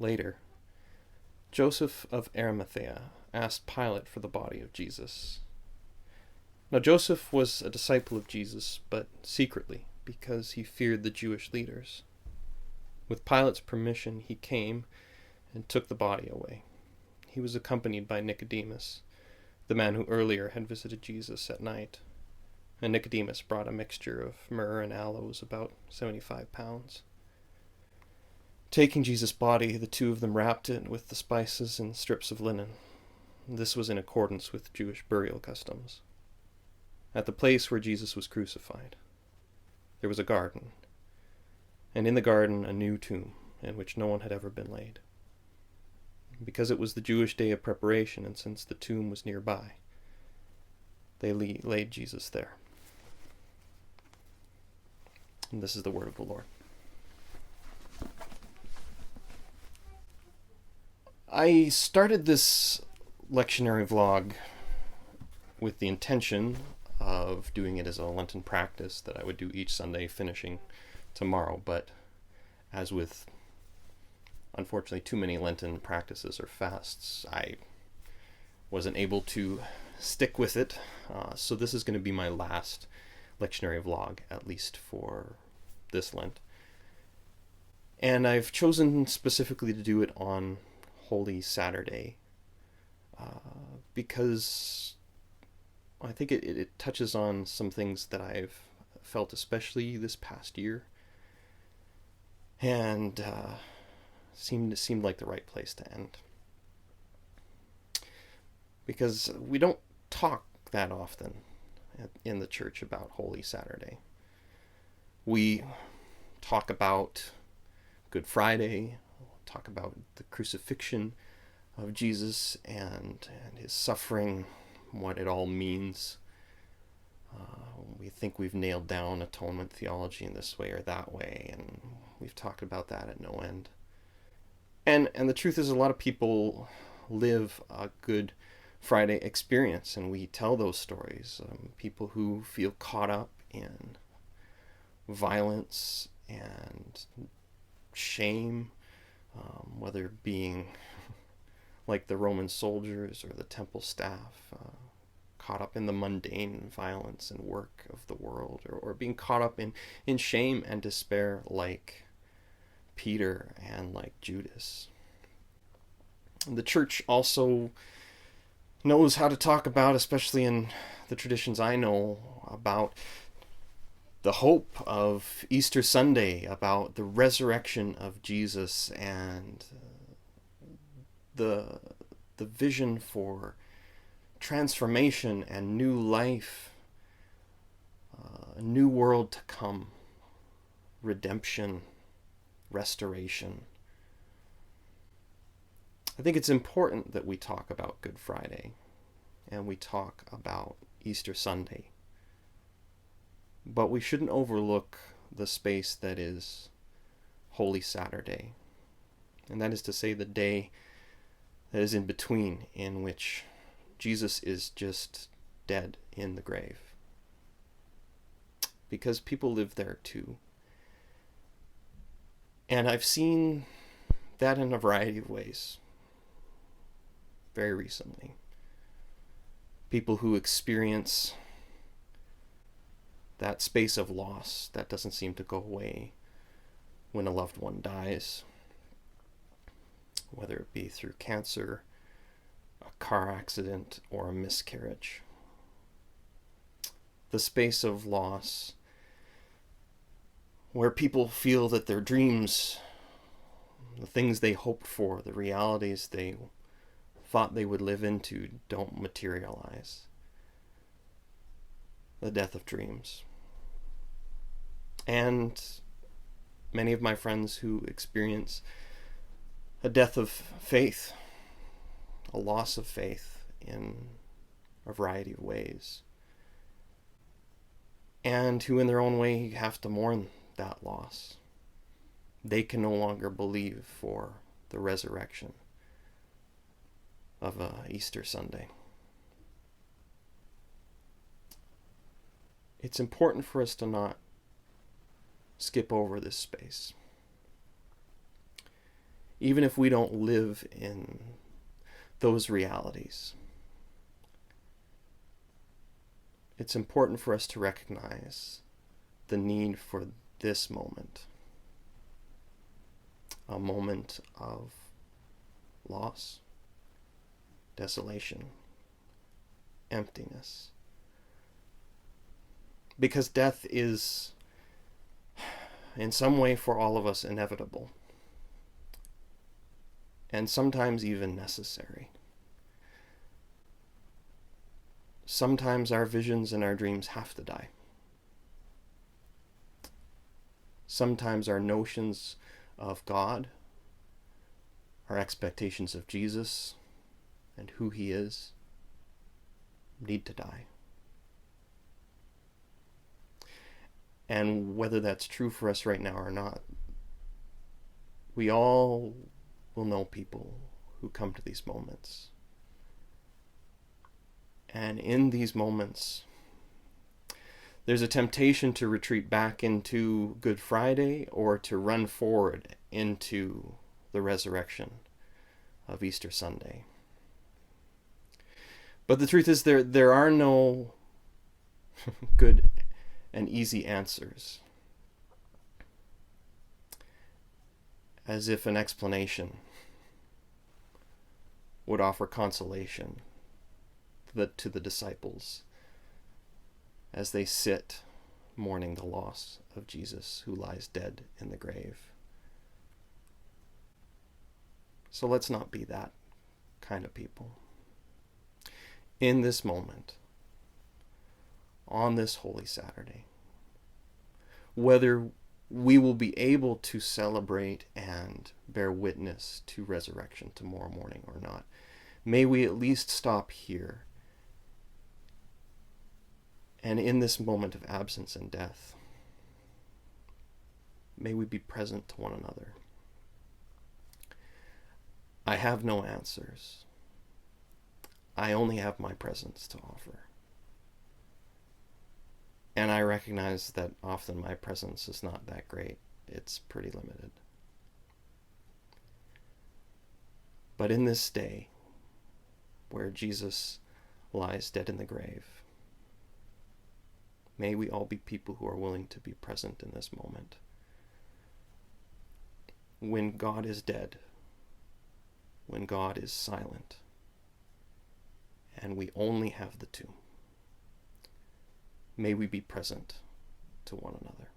later, Joseph of Arimathea asked Pilate for the body of Jesus. Now Joseph was a disciple of Jesus, but secretly, because he feared the Jewish leaders. With Pilate's permission, he came and took the body away. He was accompanied by Nicodemus, the man who earlier had visited Jesus at night. And Nicodemus brought a mixture of myrrh and aloes, about 75 pounds. Taking Jesus' body, the two of them wrapped it with the spices and strips of linen. This was in accordance with Jewish burial customs. At the place where Jesus was crucified, there was a garden, and in the garden a new tomb, in which no one had ever been laid. Because it was the Jewish day of preparation, and since the tomb was nearby, they laid Jesus there. And this is the word of the Lord. I started this lectionary vlog with the intention of doing it as a Lenten practice that I would do each Sunday, finishing tomorrow. But as with, unfortunately, too many Lenten practices or fasts, I wasn't able to stick with it. So this is going to be my last lectionary vlog, at least for this Lent. And I've chosen specifically to do it on Holy Saturday because I think it touches on some things that I've felt, especially this past year, and seemed like the right place to end. Because we don't talk that often in the church about Holy Saturday. We talk about Good Friday, talk about the crucifixion of Jesus and his suffering, what it all means. We think we've nailed down atonement theology in this way or that way, and we've talked about that at no end. And the truth is, a lot of people live a Good Friday experience, and we tell those stories. People who feel caught up in violence and shame, whether being like the Roman soldiers or the temple staff, caught up in the mundane violence and work of the world, or being caught up in shame and despair like Peter and like Judas. The church also knows how to talk about, especially in the traditions I know, about the hope of Easter Sunday, about the resurrection of Jesus, and the vision for transformation and new life, a new world to come, redemption, restoration. I think it's important that we talk about Good Friday and we talk about Easter Sunday. But we shouldn't overlook the space that is Holy Saturday. And that is to say, the day that is in between, in which Jesus is just dead in the grave. Because people live there too. And I've seen that in a variety of ways very recently. People who experience that space of loss that doesn't seem to go away when a loved one dies, whether it be through cancer, a car accident, or a miscarriage. The space of loss where people feel that their dreams, the things they hoped for, the realities they thought they would live into, don't materialize. The death of dreams. And many of my friends who experience a death of faith, a loss of faith in a variety of ways, and who in their own way have to mourn that loss. They can no longer believe for the resurrection of Easter Sunday. It's important for us to not skip over this space. even if we don't live in those realities. It's important for us to recognize the need for this moment, a moment of loss, desolation, emptiness. Because death is, in some way, for all of us, inevitable, and sometimes even necessary. Sometimes our visions and our dreams have to die. Sometimes our notions of God, our expectations of Jesus and who he is, need to die. And whether that's true for us right now or not, we all will know people who come to these moments. And in these moments, there's a temptation to retreat back into Good Friday or to run forward into the resurrection of Easter Sunday. But the truth is there are no good and easy answers. As if an explanation would offer consolation to the disciples as they sit mourning the loss of Jesus who lies dead in the grave. So let's not be that kind of people. In this moment, on this Holy Saturday, whether we will be able to celebrate and bear witness to resurrection tomorrow morning or not, may we at least stop here. And in this moment of absence and death, may we be present to one another. I have no answers. I only have my presence to offer. And I recognize that often my presence is not that great. It's pretty limited. But in this day, where Jesus lies dead in the grave, may we all be people who are willing to be present in this moment. When God is dead, when God is silent, and we only have the tomb, may we be present to one another.